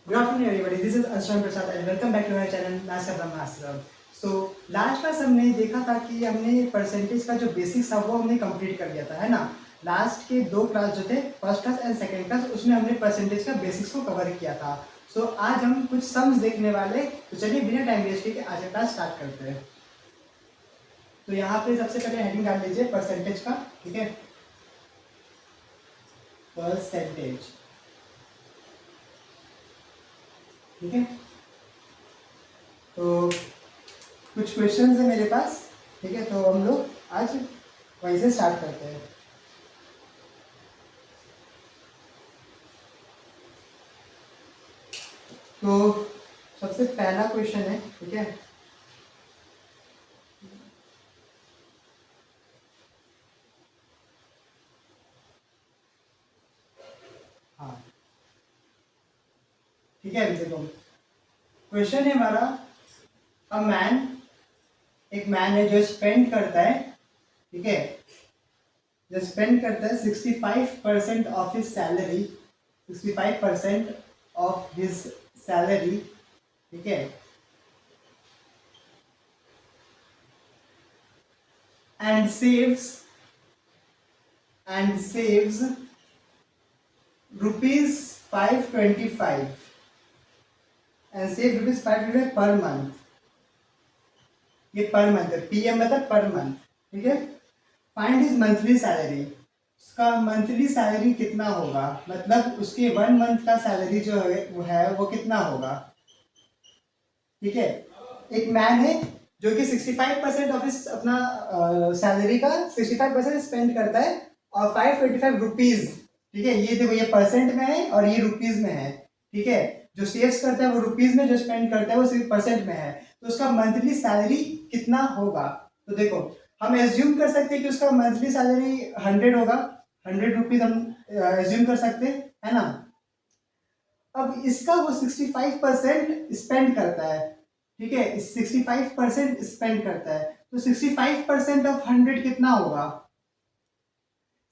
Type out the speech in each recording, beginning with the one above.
Good afternoon, everybody. This is Ashram Prasad and welcome back to my channel Master from Master. So last class हमने देखा था कि हमने percentage का जो बेसिक्स था वो हमने कंप्लीट कर लिया था, है ना। लास्ट के दो क्लास जो थे, first class and second class, उसमें हमने परसेंटेज का बेसिक्स को कवर किया था। सो आज हम कुछ सम्स देखने वाले, तो चलिए बिना टाइम वेस्ट के आज का क्लास स्टार्ट करते हैं। तो यहाँ पे सबसे पहले हेडिंग डाल लीजिए परसेंटेज का, ठीक है। परसेंटेज, ठीक है। तो कुछ क्वेश्चंस है मेरे पास, ठीक है। तो हम लोग आज वहीं से स्टार्ट करते हैं। तो सबसे पहला क्वेश्चन है, ठीक है। हाँ, ठीक है। अभी देखो क्वेश्चन है हमारा, अ मैन, एक मैन है जो स्पेंड करता है, ठीक है, जो स्पेंड करता है 65% of his salary, 65% of his salary, ठीक है, and saves rupees 525 and save rupees 525 per month. ये पर मंथ है, पीएम मतलब पर मंथ, ठीक है। फाइंड हिज मंथली सैलरी, उसका मंथली सैलरी कितना होगा, मतलब उसके 1 मंथ का सैलरी जो है वो कितना होगा, ठीक है। एक मैन है जो कि 65% ऑफ इस अपना सैलरी का 65% स्पेंड करता है, और 525 रुपीज, ठीक है। ये देखो, ये परसेंट में है और ये रुपीज में है, ठीक है। जो सेव्स करता है वो रुपीज में, जो स्पेंड करता है वो सिर्फ परसेंट में है। तो उसका मंथली सैलरी कितना होगा। तो देखो, हम एज्यूम कर सकते हैं कि उसका मंथली सैलरी 100 होगा, 100 रुपीज हम एज्यूम कर सकते हैं, है ना। अब इसका वो 65% स्पेंड करता है, ठीक है, 65% स्पेंड करता है। तो 65% ऑफ 100 कितना होगा,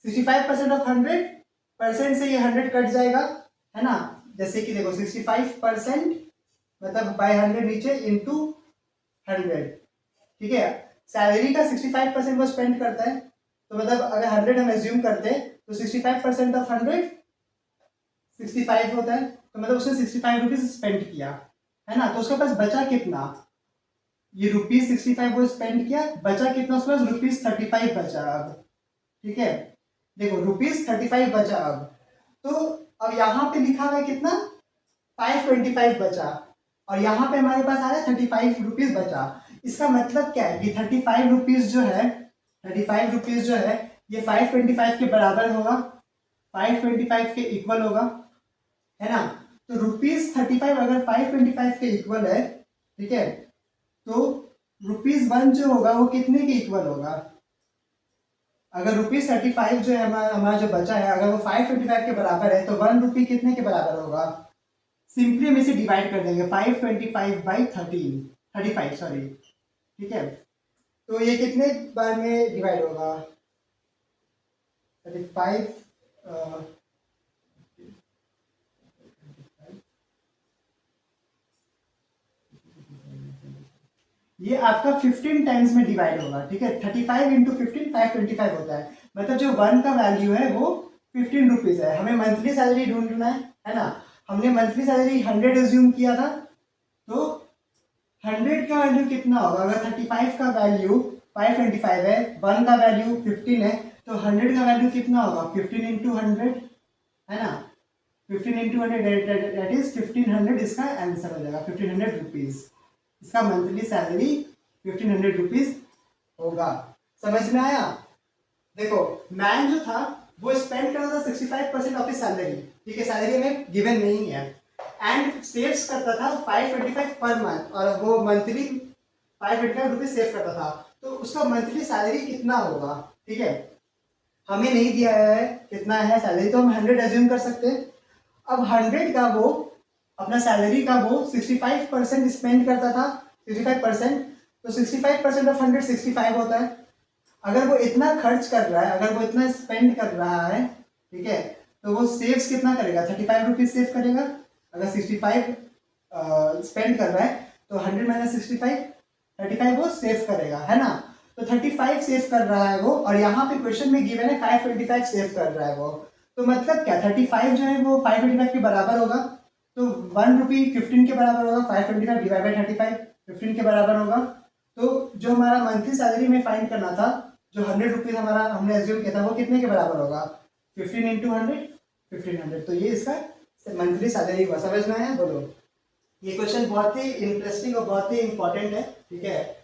65% ऑफ 100, से ये 100 कट जाएगा, है ना। जैसे कि देखो 65% मतलब बाय 100 नीचे इंटू 100, ठीक है। सैलरी का 65% वो स्पेंड करता है, तो मतलब अगर 100 हम एज्यूम करते हैं तो 65% ऑफ 100 65 होता है, तो मतलब उसने 65 रुपीज स्पेंड किया, है ना। तो उसके पास बचा कितना, ये रुपीज 65 वो स्पेंड किया, बचा कितना उसके पास, रुपीज 35 बचा अब, ठीक है। देखो रुपीज 35 बचा अब। तो अब यहाँ पे लिखा हुआ है कितना, 525 बचा, और यहाँ पे हमारे पास आ रहा है 35 रुपीज बचा। इसका मतलब क्या है कि 35 रुपीज जो है, 35 रुपीज जो है ये 525 के बराबर होगा, 525 के इक्वल होगा, है ना। तो रुपीज 35 अगर 525 के इक्वल है, ठीक है, तो रुपीज 1 जो होगा वो कितने के इक्वल होगा। अगर रुपीज 35 जो है हमारा हमारा जो बचा है, अगर वो 525 के बराबर है, तो 1 रुपी कितने के बराबर होगा। सिंपली हम इसे डिवाइड कर देंगे, 525/35 सॉरी, ठीक है। तो ये कितने बार में डिवाइड होगा, 35, ये आपका 15 टाइम्स में डिवाइड होगा, ठीक है। 35 इंटू 15 525 होता है, मतलब जो 1 का वैल्यू है वो 15 रुपीज है। हमें मंथली सैलरी ढूंढना है ना। हमने मंथली सैलरी 100 एज्यूम किया था, तो 100 का वैल्यू कितना होगा, अगर 35 का वैल्यू 525 है, 1 का वैल्यू 15 है, तो 100 का वैल्यू कितना होगा, 15 इंटू 100, है ना। 15 इंटू 100 दैट इज 1500, इसका आंसर हो जाएगा 1500 रुपीज। इसका मंथली सैलरी 1500 रुपीज होगा। समझ में आया। देखो मैन जो था वो स्पेंड करता था 65% ऑफ सैलरी, ठीक है, सैलरी में गिवन नहीं है, एंड सेव्स करता था 525 पर मंथ, और वो मंथली 525 रुपीज सेव करता था। तो उसका मंथली सैलरी कितना होगा, ठीक है। हमें नहीं दिया है कितना है सैलरी, तो हम 100 एज्यूम कर सकते हैं। अब 100 का वो अपना सैलरी का वो 65% स्पेंड करता था, 65%, तो 65% ऑफ 100 65 होता है। अगर वो इतना खर्च कर रहा है, अगर वो इतना स्पेंड कर रहा है, ठीक है, तो वो सेव्स कितना करेगा, 35 रुपीज सेव करेगा। अगर 65 स्पेंड कर रहा है तो 100 माइनस 65 35 वो सेव करेगा, है ना। तो 35 सेव कर रहा है वो, और यहाँ पे क्वेश्चन में गिवन है 525 सेव कर रहा है वो। तो मतलब क्या 35 जो है वो 525 के बराबर होगा, तो 1 रुपी 15 के बराबर होगा। 525 डिवाइड बाई 35 15 के बराबर होगा। तो जो हमारा मंथली सैलरी में फाइंड करना था, जो 100 रुपीज़ हमारा हमने एज्यूम किया था, वो कितने के बराबर होगा? 15 इंटू 100 1500। तो ये इसका मंथली सैलरी हुआ। समझ में आया? बोलो। ये क्वेश्चन बहुत ही इंटरेस्टिंग और बहुत ही इंपॉर्टेंट है, ठीक है।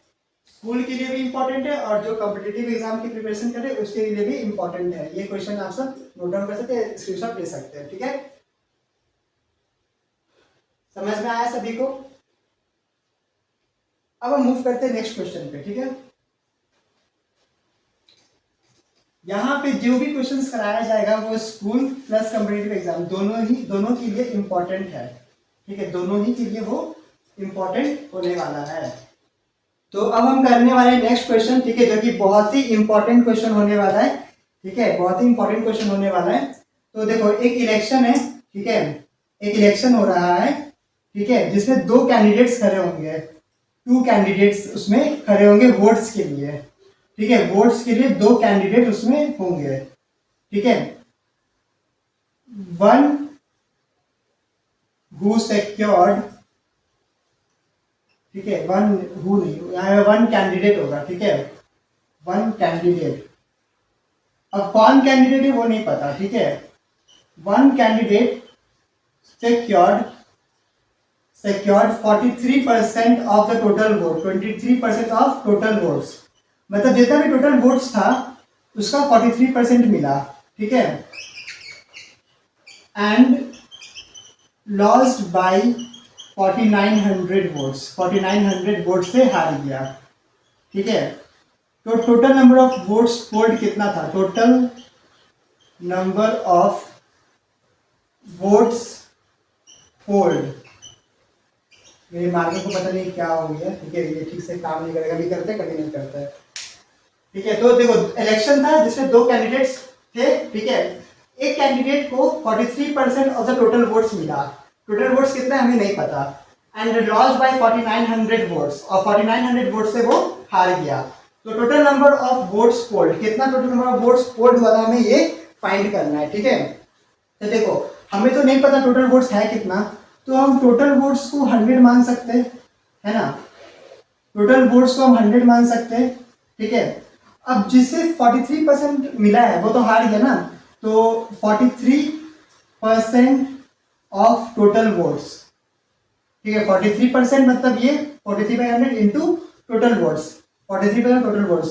स्कूल के लिए भी इंपॉर्टेंट है और जो कॉम्पिटिटिव एग्जाम की प्रिपरेशन कर रहे हैं उसके लिए भी इंपॉर्टेंट है। ये क्वेश्चन आप सब नोट डाउन कर सकते हैं, स्क्रीनशॉट ले सकते हैं, ठीक है। समझ में आया सभी को? अब हम मूव करते हैं नेक्स्ट क्वेश्चन पे, ठीक है। यहाँ पे जो भी क्वेश्चंस कराया जाएगा वो स्कूल प्लस कॉम्पिटिटिव एग्जाम दोनों के लिए इंपॉर्टेंट है, ठीक है। दोनों ही के लिए वो इंपॉर्टेंट होने वाला है। तो अब हम करने वाले हैं नेक्स्ट क्वेश्चन, ठीक है, जो कि बहुत ही इंपॉर्टेंट क्वेश्चन होने वाला है, ठीक है। बहुत ही इंपॉर्टेंट क्वेश्चन होने वाला है। तो देखो, एक इलेक्शन है, ठीक है। एक इलेक्शन हो रहा है, ठीक है, जिसमें 2 कैंडिडेट्स खड़े होंगे। 2 कैंडिडेट्स उसमें खड़े होंगे वोट्स के लिए, ठीक है। वोट्स के लिए 2 कैंडिडेट उसमें होंगे, ठीक है। वन हु सेक्योर्ड, ठीक है, वन हु नहीं, यहाँ वन कैंडिडेट होगा, ठीक है। वन कैंडिडेट, अब कौन कैंडिडेट है वो नहीं पता, ठीक है। One candidate secured 43% of the total vote, 23% of total votes, मतलब जितना भी टोटल वोट्स था उसका 43% मिला, ठीक है। And lost by 4900 votes, 4900 vote से हार गया, ठीक है। तो total number of votes polled कितना था? Total number of votes polled, मेरे मार्कर को पता नहीं क्या हो गया, ठीक है, ये ठीक से काम नहीं करेगा, कभी करते कभी नहीं करता है, ठीक है। तो देखो, इलेक्शन था जिसमें 2 कैंडिडेट्स थे, ठीक है। एक कैंडिडेट को 43% ऑफ द टोटल वोट्स मिला। टोटल वोट्स कितना हमें नहीं पता। एंड लॉस्ट बाय 4900 वोट्स, और 4900 वोट से वो हार गया। तो total number of votes polled, कितना total number of votes polled हुआ था, हमें ये फाइंड करना है, ठीक है। तो देखो, हमें तो नहीं पता टोटल वोट्स है कितना, तो हम टोटल वोट्स को 100 मान सकते हैं, है ना। टोटल वोट्स को हम 100 मान सकते हैं, ठीक है। अब जिससे 43% मिला है वो तो हार गया ना, तो 43% ऑफ टोटल वोट्स, ठीक है। 43% मतलब ये 43/100 into total votes, 43% total votes,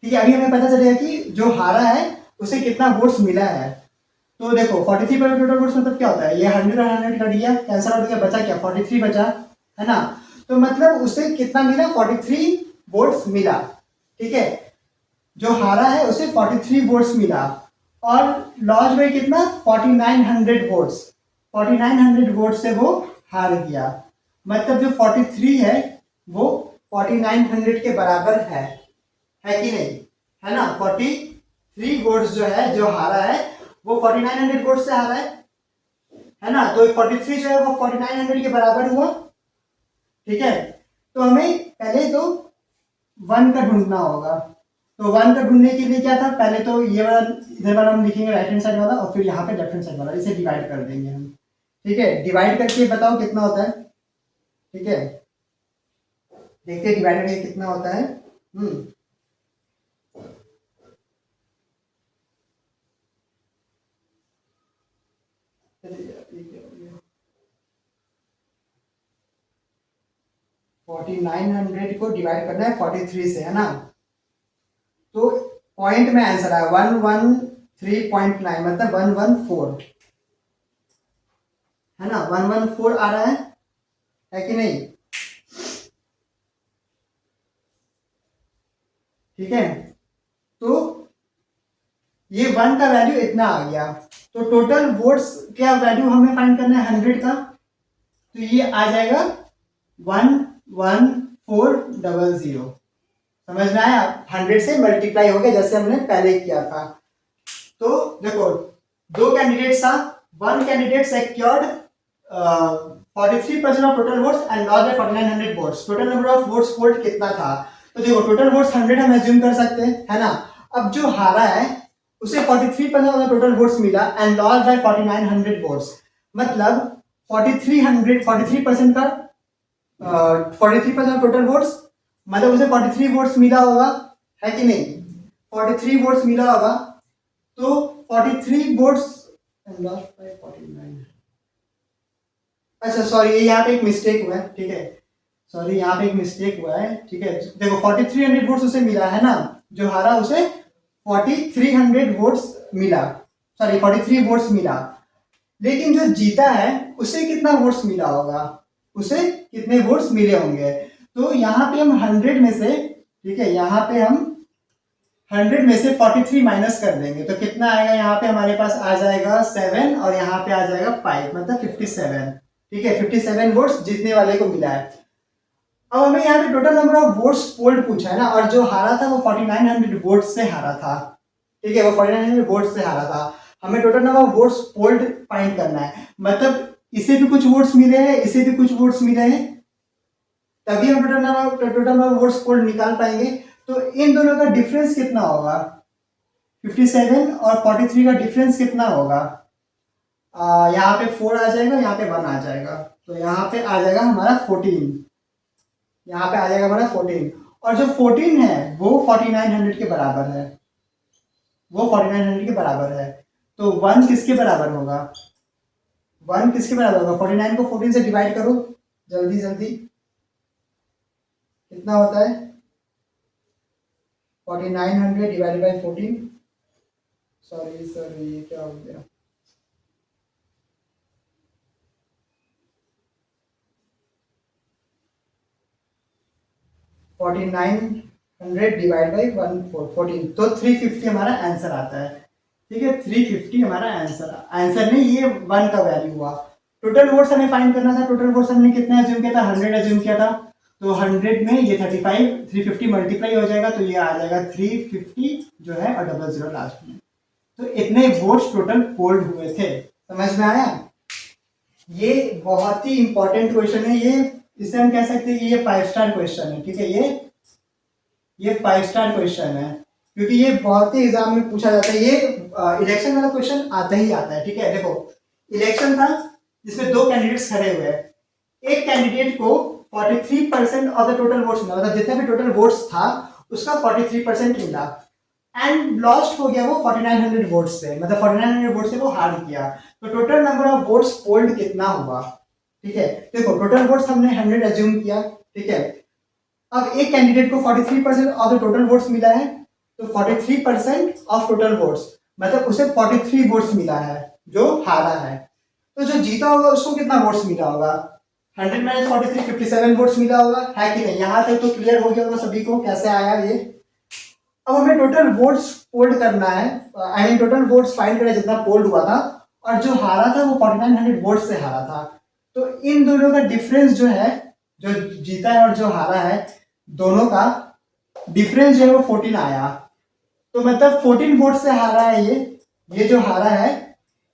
ठीक है। अभी हमें पता चलेगा कि जो हारा है उसे कितना वोट्स मिला है। तो देखो, 43% टोटल वोट्स मतलब क्या होता है, ये 100 और 100 कट गया, कैंसिल आउट गया, बचा क्या? 43 बचा, है ना। तो मतलब उसे कितना मिला? 43 वोट्स मिला, ठीक है। जो हारा है उसे 43 वोट्स मिला, और लॉस में कितना? 4900 वोट्स, 4900 वोट से वो हार गया। मतलब जो 43 है वो 4900 के बराबर है कि नहीं, है ना। 43 वोट्स जो है, जो हारा है वो 4900 वोट से हारा है ना। तो 43 जो है वो 4900 के बराबर हुआ, ठीक है। तो हमें पहले तो 1 का ढूंढना होगा। तो 1 का ढूंढने के लिए क्या था, पहले तो ये वाला इधर वाला हम लिखेंगे राइट हैंड साइड वाला, और फिर यहाँ पे लेफ्ट हैंड साइड वाला, इसे डिवाइड कर देंगे हम, ठीक है। डिवाइड करके बताओ कितना होता है, ठीक है। देखते हैं डिवाइड करके कितना होता है। 4900 को डिवाइड करना है 43 से, है ना। तो पॉइंट में आंसर आया 113.9, मतलब 114, है ना। 114 आ रहा है कि नहीं, ठीक है। तो ये 1 का वैल्यू इतना आ गया। तो टोटल वोट्स क्या वैल्यू हमें फाइंड करना है 100 का, तो ये आ जाएगा 11400। समझ में आया? 100 से मल्टीप्लाई हो गया जैसे हमने पहले किया था। तो देखो, 2 कैंडिडेट्स था, 1 candidate secured 43% of total votes and lost by 4900 votes. Total number of votes polled कितना था? तो देखो टोटल वोट्स 100 हम एज्यूम कर सकते हैं, है ना। अब जो हारा है उसे 43% ऑफ टोटल वोट्स मिला एंड लॉस्ट बाय 4900 वोट्स, मतलब 43% का 43% ऑफ टोटल वोट्स, मतलब उसे 43 वोट्स मिला होगा, है कि नहीं? 43 वोट्स मिला होगा, तो 43 वोट्स एंड लॉस्ट बाय 49। अच्छा सॉरी, यहाँ पे एक मिस्टेक हुआ है, ठीक है, सॉरी यहाँ पे एक मिस्टेक हुआ है, ठीक है। देखो 4300 वोट्स उसे मिला है ना, जो हारा उसे 4300 वोट्स मिला, सॉरी 43 वोट्स मिला। लेकिन जो जीता है उसे कितना वोट्स मिला होगा, उसे कितने वोट्स मिले होंगे? तो यहाँ पे हम 100 में से, ठीक है, यहाँ पे हम 100 में से 43 माइनस कर देंगे तो कितना आएगा? यहाँ पे हमारे पास आ जाएगा 7 और यहाँ पे आ जाएगा 5, मतलब 57, ठीक है। 57 वोट्स जीतने वाले को मिला है। अब हमें यहाँ पे total number of votes polled पूछा है ना, और जो हारा था वो 4900 वोट्स से हारा था, ठीक है, वो 4900 वोट्स से हारा था। हमें total number of votes polled find करना है, मतलब इसे भी कुछ वोट्स मिले हैं, इसे भी कुछ वोट्स मिले हैं, तभी हम टोटल नंबर वोट्स पोल्ड निकाल पाएंगे। तो इन दोनों का डिफरेंस कितना होगा? 57 और 43 का डिफरेंस कितना होगा? यहाँ पे 4 आ जाएगा, यहाँ पे 1 आ जाएगा, तो यहाँ पे आ जाएगा हमारा 14, यहाँ पे आ जाएगा हमारा 14, और जो 14 है वो 4900 के बराबर है, वो 4900 के बराबर है। तो 1 किसके बराबर होगा? 1 किसके बराबर होगा? 49 को 14 से डिवाइड करो जल्दी जल्दी, कितना होता है? 4900 डिवाइड बाई 14, सॉरी सॉरी ये क्या हो गया? 4900 डिवाइड बाई 14, तो 350 हमारा आंसर आता है, ठीक है। 350 हमारा आंसर, आंसर नहीं, ये 1 का वैल्यू हुआ। टोटल वोट्स हमें फाइंड करना था, टोटल वोट्स हमने कितना एज्यूम किया था? 100 एज्यूम किया था, तो 100 में ये 35, 350 मल्टीप्लाई हो जाएगा, तो ये आ जाएगा 350 जो है, और 00 लास्ट में। तो इतने वोट्स टोटल पोल्ड हुए थे, समझ में आया? ये बहुत ही इंपॉर्टेंट क्वेश्चन है, ये इसे हम कह सकते हैं कि ये 5 स्टार क्वेश्चन है, ठीक है। ये 5 स्टार क्वेश्चन है, क्योंकि ये बहुत ही एग्जाम में पूछा जाता है, ये इलेक्शन वाला क्वेश्चन आता ही आता है, ठीक है। देखो इलेक्शन था जिसमें 2 कैंडिडेट्स खड़े हुए हैं, एक कैंडिडेट को 43% ऑफ द टोटल वोट्स मिला, मतलब जितना भी टोटल वोट्स था उसका 43% मिला, एंड लॉस्ट हो गया वो 4900 वोट्स से, मतलब 4900 वोट से वो हार गया। तो total number of votes polled कितना हुआ, ठीक है। देखो टोटल वोट्स हमने 100 एज्यूम किया, ठीक है। अब एक कैंडिडेट को 43% ऑफ द टोटल वोट्स मिला है, तो 43% ऑफ टोटल वोट्स, मतलब उसे 43 वोट्स मिला है जो हारा है। तो जो जीता होगा उसको कितना वोट्स मिला होगा? 100 माइनस 43, 57 वोट्स मिला होगा, है कि नहीं? यहां तक तो क्लियर हो गया होगा सभी को कैसे आया ये। अब हमें टोटल वोट्स पोल्ड करना है, I mean total votes find करना है जितना पोल्ड हुआ था, और जो हारा था वो 4900 वोट्स से हारा था। तो इन दोनों का डिफरेंस जो है, जो जीता है और जो हारा है, दोनों का डिफरेंस जो है वो 14 आया। तो मतलब 14 वोट से हारा है ये जो हारा है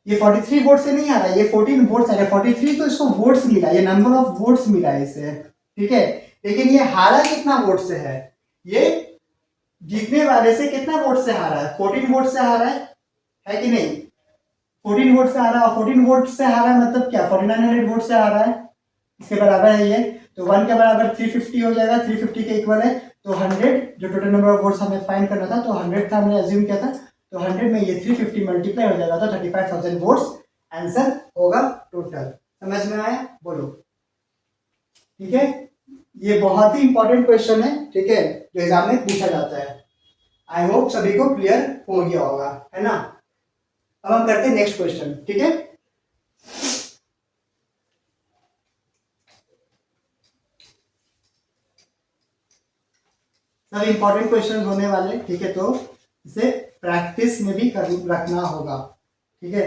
ये 43 वोट से नहीं हारा, ये 14 वोट से, 43 तो इसको वोट्स मिला, ये नंबर ऑफ वोट्स मिला है इसे, ठीक है। लेकिन ये हारा कितना वोट से है? ये जीतने वाले से कितना वोट से हारा है? 14 वोट से हारा है कि नहीं? 14 वोट से हारा, और 14 वोट से हारा मतलब क्या? 4900 वोट से हारा है, इसके बराबर है ये। तो 1 के बराबर 350 हो जाएगा, 350 के इक्वल है। तो 100 जो टोटल नंबर ऑफ वोट्स हमें फाइंड करना था, तो 100 था, हमने एज्यूम किया था, तो 100 में ये 350 मल्टीप्लाई हो जाएगा, तो 35,000 वोट्स आंसर होगा टोटल। समझ में आया? बोलो, ठीक है। ये बहुत ही इंपॉर्टेंट क्वेश्चन है, ठीक है, जो एग्जाम में पूछा जाता है। आई होप सभी को क्लियर हो गया होगा, है ना। अब हम करते हैं नेक्स्ट क्वेश्चन, ठीक है। सब इंपॉर्टेंट क्वेश्चन होने वाले, ठीक है, तो इसे प्रैक्टिस में भी रखना होगा, ठीक है।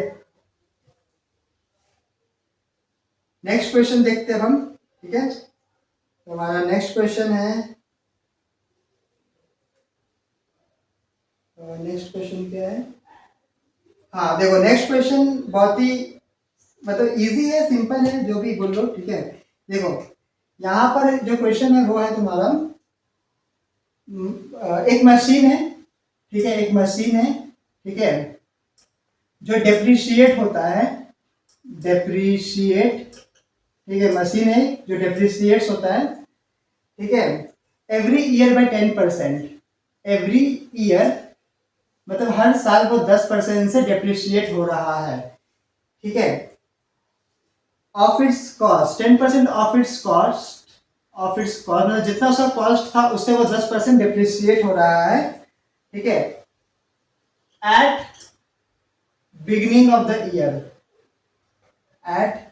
नेक्स्ट क्वेश्चन देखते हैं हम, ठीक है। तो हमारा नेक्स्ट क्वेश्चन है, नेक्स्ट क्वेश्चन क्या है? हाँ देखो नेक्स्ट क्वेश्चन बहुत ही मतलब इजी है, सिंपल है, जो भी बोल लो, ठीक है। देखो यहाँ पर जो क्वेश्चन है वो है तुम्हारा, एक मशीन है, ठीक है, एक मशीन है, ठीक है, जो डेप्रिशिएट होता है, डेप्रिशिएट, ठीक है, मशीन है जो डेप्रिशिएट्स होता है, ठीक है, every year by 10%, every year मतलब हर साल वो 10% से डेप्रिशिएट हो रहा है, ठीक है, of its cost, 10% of its cost, of its cost मतलब जितना उसका कॉस्ट था उससे वो 10% डेप्रिशिएट हो रहा है, ठीक है, at beginning of the year, at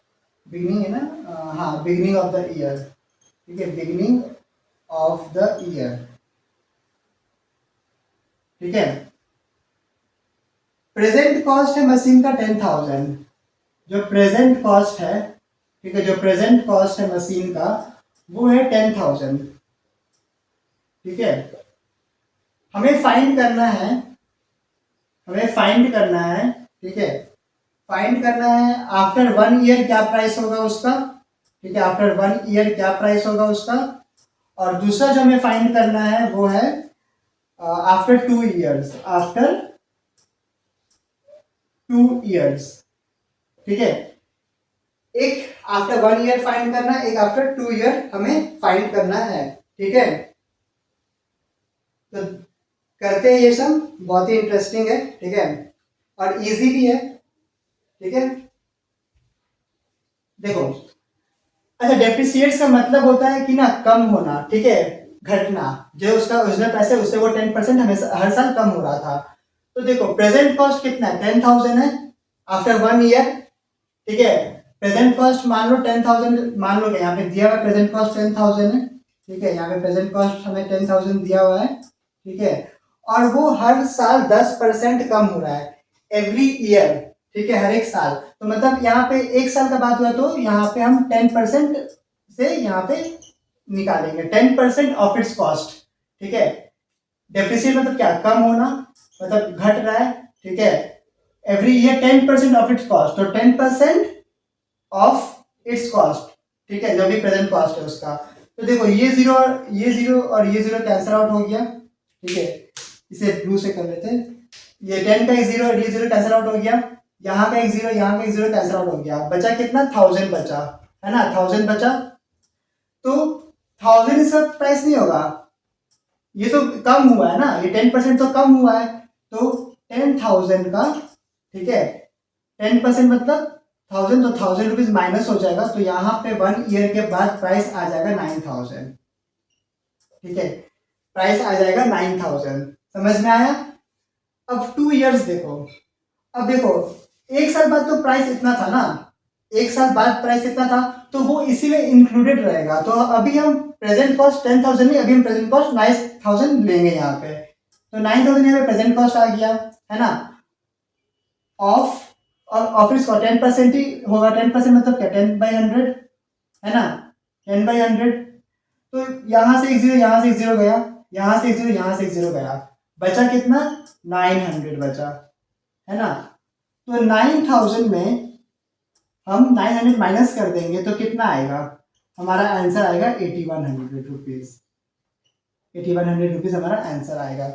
beginning है ना, हाँ बिगिनिंग ऑफ द ईयर, ठीक है, बिगिनिंग ऑफ द ईयर, ठीक है। प्रेजेंट कॉस्ट है मशीन का 10,000, जो प्रेजेंट कॉस्ट है, ठीक है, जो प्रेजेंट कॉस्ट है मशीन का वो है 10,000, ठीक है। हमें फाइंड करना है, हमें फाइंड करना है, ठीक है, फाइंड करना है आफ्टर 1 ईयर क्या प्राइस होगा उसका, ठीक है, आफ्टर 1 ईयर क्या प्राइस होगा उसका। और दूसरा जो हमें फाइंड करना है वो है आफ्टर 2 ईयर्स, आफ्टर 2 ईयर्स, ठीक है, एक आफ्टर 1 ईयर फाइंड करना है, एक आफ्टर 2 ईयर हमें फाइंड करना है, ठीक है। तो करते हैं ये सब, बहुत ही इंटरेस्टिंग है, ठीक है, और इजी भी है, ठीक है। देखो, अच्छा डेप्रिसिएट्स का मतलब होता है कि ना कम होना, ठीक है, घटना, जो उसका ओरिजिनल पैसा है उससे वो 10% हमेशा हर साल कम हो रहा था। तो देखो प्रेजेंट कॉस्ट कितना है, 10,000 है, आफ्टर 1 ईयर, ठीक है, प्रेजेंट कॉस्ट मान लो 10,000, मान लो कि यहाँ पे दिया हुआ प्रेजेंट कॉस्ट 10,000 है, ठीक है, यहाँ पे प्रेजेंट कॉस्ट हमें 10,000 दिया हुआ है, ठीक है, और वो हर साल 10% कम हो रहा है, एवरी ईयर, ठीक है, हर एक साल। तो मतलब यहाँ पे एक साल का बात हुआ तो यहाँ पे हम 10% से यहाँ पे निकालेंगे, 10% ऑफ इट्स कॉस्ट, ठीक है। डेप्रिसिएट मतलब क्या, कम होना, मतलब घट रहा है, ठीक है, every year 10% of its cost, तो 10% ऑफ इट्स कॉस्ट, ठीक है, जो भी प्रेजेंट कॉस्ट है उसका। तो देखो ये जीरो और ये जीरो कैंसिल आउट हो गया, ठीक है, इसे ब्लू से कर लेते हैं, ये 10 का एक जीरो और ये जीरो कैंसिल आउट हो गया, यहाँ का एक जीरो यहाँ का एक जीरो कैंसिल आउट हो गया, बचा कितना, 1000 बचा, है ना, 1000 बचा। तो 1000 इसका प्राइस नहीं होगा, ये तो कम हुआ है ना, ये 10% तो कम हुआ है, तो 10,000 का, ठीक है, 10% मतलब 1000, तो 1000 रुपीज माइनस हो जाएगा, तो यहाँ पे 1 ईयर के बाद प्राइस आ जाएगा 9,000, ठीक है, प्राइस आ जाएगा 9,000, समझ में आया। अब 2 ईयर्स देखो, अब देखो एक साल बाद तो प्राइस इतना था ना, एक साल बाद प्राइस इतना था, तो वो इसी में इंक्लूडेड रहेगा। तो अभी हम प्रेजेंट कॉस्ट 10,000 नहीं, अभी हम प्रेजेंट कॉस्ट 9,000 लेंगे यहाँ पे, तो 9,000 यहाँ पे प्रेजेंट कॉस्ट आ गया, है ना, ऑफ, और ऑफिस का 10% ही होगा, 10% मतलब क्या, 10/100, है ना, 10/100। तो यहाँ से एक जीरो, यहाँ से एक जीरो गया, यहाँ से एक जीरो, यहाँ से एक जीरो गया, बचा कितना, 900 बचा, है ना। तो 9,000 में हम 900 माइनस कर देंगे तो कितना आएगा, हमारा आंसर आएगा 8100 रुपीज, 8100 रुपीज हमारा आंसर आएगा।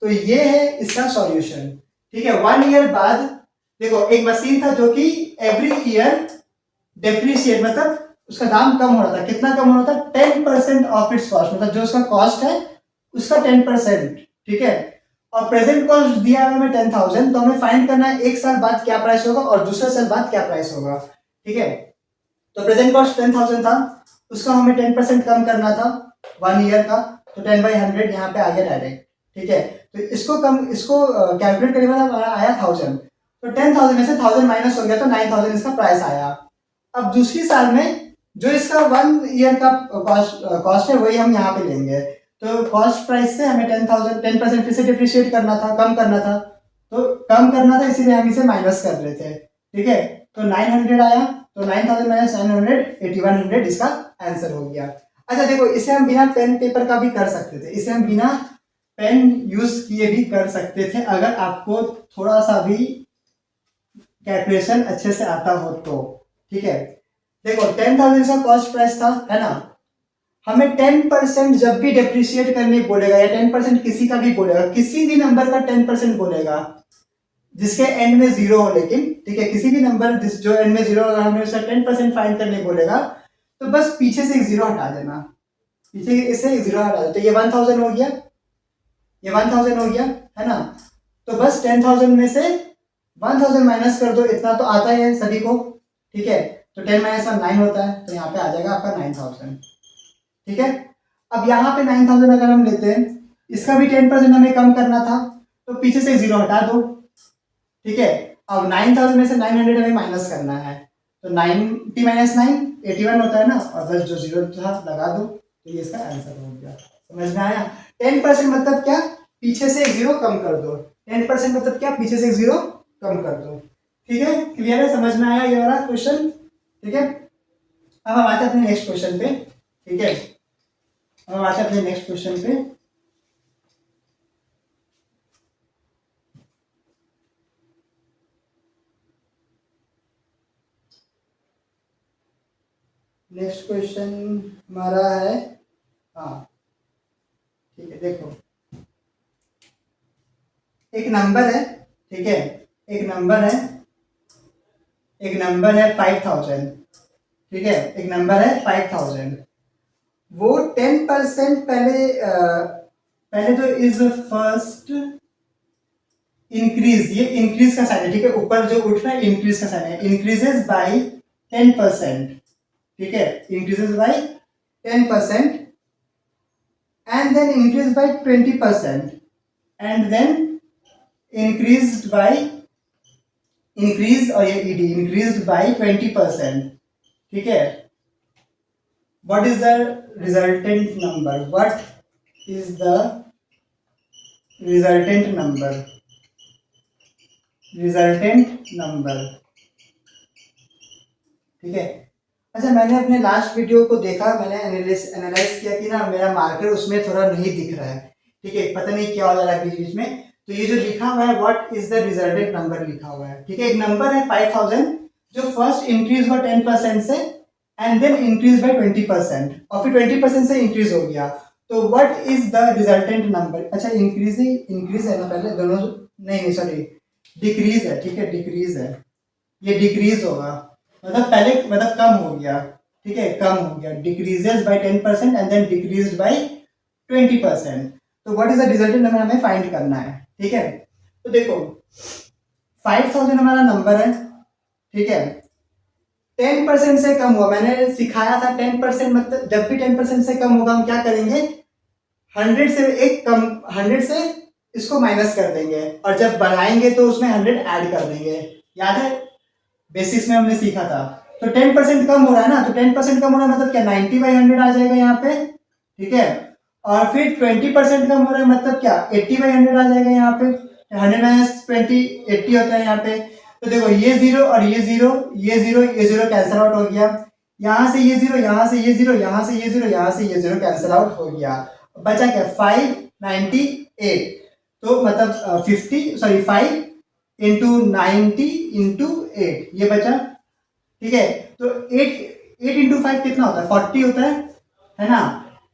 तो ये है इसका सॉल्यूशन, ठीक है। 1 ईयर बाद देखो एक मशीन था जो कि एवरी ईयर डेप्रिशिएट मतलब उसका दाम कम हो रहा था, कितना कम हो रहा था, 10% ऑफ इट्स कॉस्ट, मतलब जो उसका कॉस्ट है उसका 10%, ठीक है। और प्रेजेंट कॉस्ट दिया है हमें 10,000, तो हमें फाइंड करना है एक साल बाद क्या प्राइस होगा और दूसरे साल बाद क्या प्राइस होगा, ठीक है। तो प्रेजेंट कॉस्ट 10,000 था, उसका हमें 10% कम करना था 1 ईयर का, तो 10/100 यहाँ पे आ गया डायरेक्ट, ठीक है। तो इसको कैलकुलेट करने के बाद हमारा आया 1000, तो 10,000 में से 1000 माइनस हो गया, तो 9,000 इसका प्राइस आया। अब दूसरी साल में जो इसका 1 ईयर का कॉस्ट है वही हम यहाँ पे लेंगे, तो कॉस्ट प्राइस से हमें 10% फिर से डिप्रिशिएट करना था, कम करना था, तो कम करना था इसीलिए हम इसे माइनस कर रहे थे, ठीक है। तो 900 आया, तो 9,000 माइनस 900, 8100 इसका आंसर हो गया। अच्छा देखो इसे हम बिना पेन पेपर का भी कर सकते थे, इसे हम बिना पेन यूज किए भी कर सकते थे, अगर आपको थोड़ा सा भी कैलकुलेशन अच्छे से आता हो तो, ठीक है, देखो 10,000 इसका कॉस्ट प्राइस था, है ना। हमें 10% जब भी डेप्रिशिएट करने बोलेगा या 10% किसी का भी बोलेगा, किसी भी नंबर का 10% बोलेगा जिसके एंड में जीरो हो, लेकिन ठीक है, किसी भी नंबर जिस जो एंड में जीरो होगा, हमें उसका 10% फाइंड करने बोलेगा, तो बस पीछे से एक जीरो हटा देना, पीछे इससे एक जीरो हटा देना, तो ये 1000 हो गया, ये 1000 हो गया, है ना। तो बस 10,000 में से 1000 माइनस कर दो, इतना तो आता ही है सभी को, ठीक है। तो 10 माइनस 1 9 होता है, तो यहाँ पे आ जाएगा आपका 9000, ठीक है। अब यहाँ पे 9000 अगर हम लेते हैं, इसका भी 10% हमें कम करना था, तो पीछे से जीरो हटा दो, ठीक है। अब 9000 में से 900 हमें माइनस करना है, तो 90 माइनस 9 81 होता है ना, और बस जो जीरो था लगा दो, तो ये इसका आंसर हो गया। समझ में आया? 10% मतलब क्या, पीछे से एक जीरो कम कर दो, 10% मतलब क्या, पीछे से एक जीरो कम कर दो, ठीक है। क्लियर है? समझ में आया ये वाला क्वेश्चन? ठीक है, अब हम आते हैं अपने नेक्स्ट क्वेश्चन पे, ठीक है। अब हम आते हैं अपने नेक्स्ट क्वेश्चन पे। नेक्स्ट क्वेश्चन हमारा है, हाँ ठीक है, देखो एक नंबर है, ठीक है, एक नंबर है, एक नंबर है 5000, ठीक है, एक नंबर है 5000, वो 10% पहले पहले तो इज फर्स्ट इंक्रीज, ये इंक्रीज का साइन है, ठीक है, ऊपर जो उठ रहा है इंक्रीज का साइन है, इंक्रीजेस बाय 10%, ठीक है, increases by 10% and then increased by 20% and then increased by increase और ये ed increased by 20%, ठीक है। what is the resultant number, what is the resultant number, resultant number, ठीक है। अच्छा, मैंने अपने लास्ट वीडियो को देखा, मैंने एनालाइज किया कि ना मेरा मार्कर उसमें थोड़ा नहीं दिख रहा है, ठीक है, पता नहीं क्या हो जा रहा है बीच बीच में। तो ये जो लिखा हुआ है what is the resultant number लिखा हुआ है, ठीक है, एक नंबर है 5000 जो फर्स्ट इंक्रीज हुआ 10% से एंड देन इंक्रीज बाय 20% और फिर 20% से इंक्रीज हो गया, तो what is the resultant number. अच्छा, इंक्रीज है ना पहले दोनों, नहीं सॉरी, डिक्रीज है, ठीक है, डिक्रीज है, ये डिक्रीज होगा, मतलब पहले मतलब कम हो गया, ठीक है, कम हो गया, decreases by 10% and then decreased by 20%। तो what is the resultant number हमें फाइंड करना है, ठीक है। तो देखो 5000 हमारा नंबर है, ठीक है, 10% से कम हुआ, मैंने सिखाया था 10% मतलब जब भी 10% से कम होगा हम क्या करेंगे, 100 से एक कम, 100 से इसको माइनस कर देंगे और जब बढ़ाएंगे तो उसमें 100 ऐड कर देंगे, याद है बेसिक्स में हमने सीखा था। तो 10% कम हो रहा है ना, तो 10% कम हो रहा है मतलब क्या, 90/100 आ जाएगा यहाँ पे, ठीक है। और फिर 20% कम हो रहा है मतलब क्या, 80/100 आ जाएगा यहाँ पे, 100 माइनस 20 80 होता है यहाँ पे। तो देखो ये जीरो और ये जीरो, ये जीरो ये जीरो कैंसिल आउट हो गया, यहाँ से ये जीरो, यहाँ से ये जीरो, यहाँ से ये जीरो, यहाँ से ये जीरो कैंसिल आउट हो गया, बचा क्या 598, तो मतलब 50 सॉरी 5 इंटू 90 इंटू 8 ये बचा, ठीक है। तो 8 इंटू 5 कितना होता है, 40 होता है ना,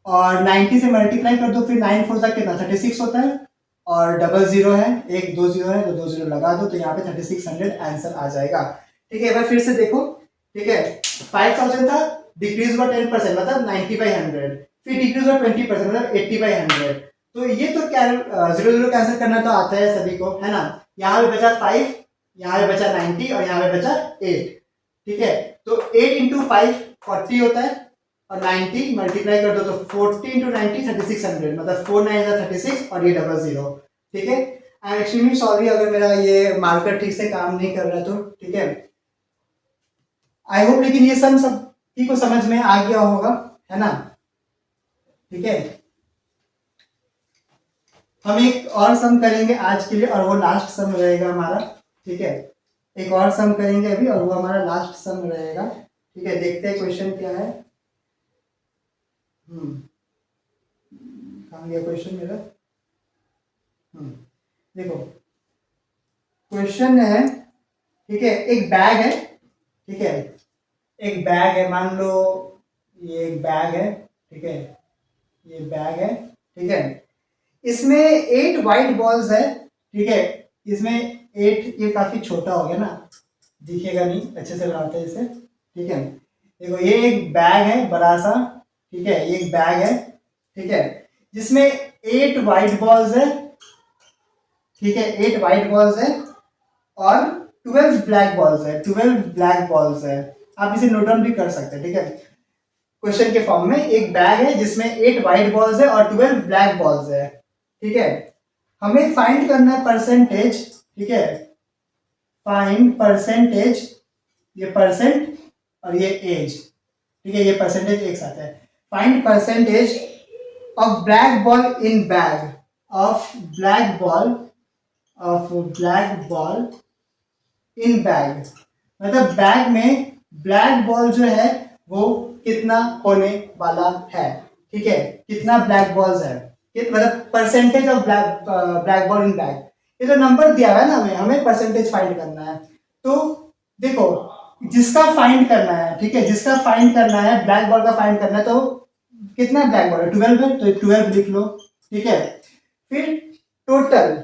और 90 से मल्टीप्लाई कर दो, फिर 9 4 कितना 36 होता है, और डबल जीरो है, एक दो जीरो है, तो दो जीरो लगा दो, तो यहाँ पे 3600 आंसर आ जाएगा, ठीक है। एक बार फिर से देखो, ठीक है, 5000 था, डिक्रीज हुआ 10% मतलब 90/100, फिर डिक्रीज हुआ 20% मतलब 80/100, तो ये तो क्या, जीरो जीरो कैंसिल करना तो आता है सभी को, है ना। यहाँ पे बचा 5, यहाँ पे बचा 90 और यहाँ पे बचा 8, ठीक है। तो 8 इंटू 5 40 होता है और 90 मल्टीप्लाई कर दो तो 40 इंटू 90 3600, मतलब 4 9 36 और ये डबल जीरो, ठीक है। आई एम एक्सट्रीमली सॉरी अगर मेरा ये मार्कर ठीक से काम नहीं कर रहा तो, ठीक है। आई होप लेकिन ये सब को समझ में आ गया होगा, है ना, ठीक है। हम एक और सम करेंगे आज के लिए और वो लास्ट सम रहेगा हमारा, ठीक है। एक और सम करेंगे अभी और वो हमारा लास्ट सम रहेगा, ठीक है। देखते हैं क्वेश्चन क्या है। कहाँ गया क्वेश्चन मेरा, देखो क्वेश्चन है, ठीक है, एक बैग है, ठीक है, एक बैग है, मान लो ये एक बैग है, ठीक है, ये बैग है, ठीक है, इसमें 8 वाइट बॉल्स है, ठीक है, इसमें 8, ये काफी छोटा हो गया ना, दिखेगा नहीं, अच्छे से बनाते हैं इसे, ठीक है। देखो ये एक बैग है बड़ा सा, ठीक है, ये एक बैग है, ठीक है, जिसमें 8 वाइट बॉल्स है, ठीक है, 8 वाइट बॉल्स है और 12 ब्लैक बॉल्स है, 12 ब्लैक बॉल्स है। आप इसे नोट डाउन भी कर सकते हैं, ठीक है, क्वेश्चन के फॉर्म में एक बैग है जिसमें 8 वाइट बॉल्स है और 12 ब्लैक बॉल्स है, ठीक है। हमें फाइंड करना है परसेंटेज, ठीक है, फाइंड परसेंटेज, ये परसेंट और ये एज, ठीक है, ये परसेंटेज एक साथ है। Find percentage of black ball in bag, of black ball, of black ball in bag, मतलब बैग में ब्लैक बॉल जो है वो कितना होने वाला है, ठीक है, कितना ब्लैक बॉल्स है, मतलब percentage of black ball in bag. ये जो नंबर दिया हुआ है ना, हमें परसेंटेज फाइंड करना है। तो देखो जिसका फाइंड करना है, ठीक है, जिसका फाइंड करना है, ब्लैक बॉल का फाइंड करना है, तो कितना ब्लैक बॉल है, 12 है, तो 12 लिख लो, ठीक है। फिर टोटल,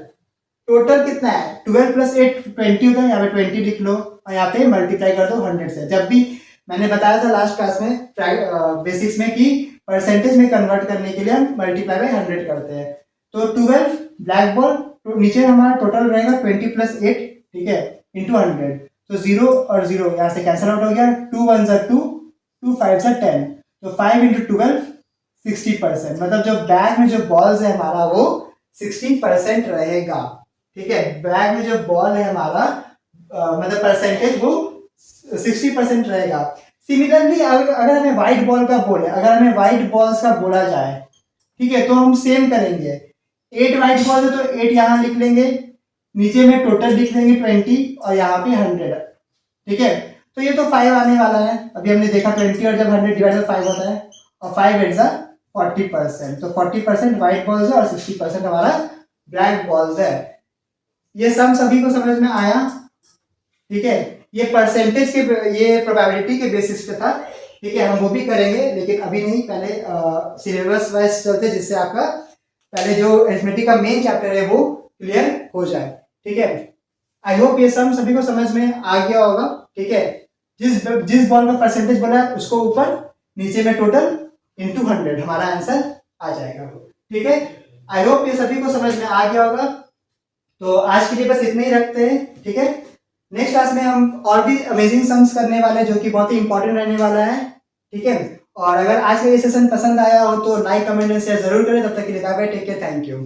टोटल कितना है, 12 प्लस 8 20 होता है, यहाँ पे 20 लिख लो और यहाँ पे मल्टीप्लाई कर दो 100 से। जब भी मैंने बताया था लास्ट क्लास में बेसिक्स में कि परसेंटेज में कन्वर्ट करने के लिए हम मल्टीप्लाई बाय 100 करते हैं। तो 12 ब्लैक बॉल, तो नीचे हमारा टोटल रहेगा 20 प्लस 8, ठीक है, इंटू 100, तो 0 और 0 यहाँ से कैंसिल आउट हो गया, 2 1 सा 2, 2 5 सा 10, तो 5 इंटू 12 60%, मतलब जो बैग में जो बॉल्स है हमारा वो 60% रहेगा, ठीक है, बैग में जो बॉल है हमारा मतलब परसेंटेज वो 60% रहेगा। सिमिलरली अगर हमें व्हाइट बॉल का बोले, अगर हमें व्हाइट बॉल्स का बोला जाए, ठीक है, तो हम सेम करेंगे, 8 व्हाइट बॉल है तो 8 यहाँ लिख लेंगे, नीचे में टोटल लिख लेंगे 20 और यहाँ पे 100, ठीक है। तो ये तो 5 आने वाला है, अभी हमने देखा 20 और जब 100 डिवाइड 5 होता है, और 5 8 40%, तो 40% व्हाइट बॉल्स है और 60% हमारा ब्लैक बॉल्स है। ये सम सभी को समझ में आया, ठीक है, ये परसेंटेज के, ये प्रोबेबिलिटी के बेसिस पे था, ठीक है, हम वो भी करेंगे लेकिन अभी नहीं, पहले सिलेबस वाइज चलते, जिससे आपका पहले जो अरिथमेटिक का मेन चैप्टर है वो क्लियर हो जाए, ठीक है। आई होप ये सम सभी को समझ में आ गया होगा, ठीक है। जिस बॉल का परसेंटेज बोला है उसको ऊपर, नीचे में टोटल इंटू 100, हमारा आंसर आ जाएगा, ठीक है। आई होप ये सभी को समझ में आ गया होगा। तो आज के लिए बस इतना ही रखते हैं, ठीक है। नेक्स्ट क्लास में हम और भी अमेजिंग सम्स करने वाले हैं जो कि बहुत ही इंपॉर्टेंट रहने वाला है, ठीक है। और अगर आज का ये सेशन पसंद आया हो तो लाइक कमेंट एंड शेयर जरूर करें। तब तक के लिए bye bye, take care, thank you.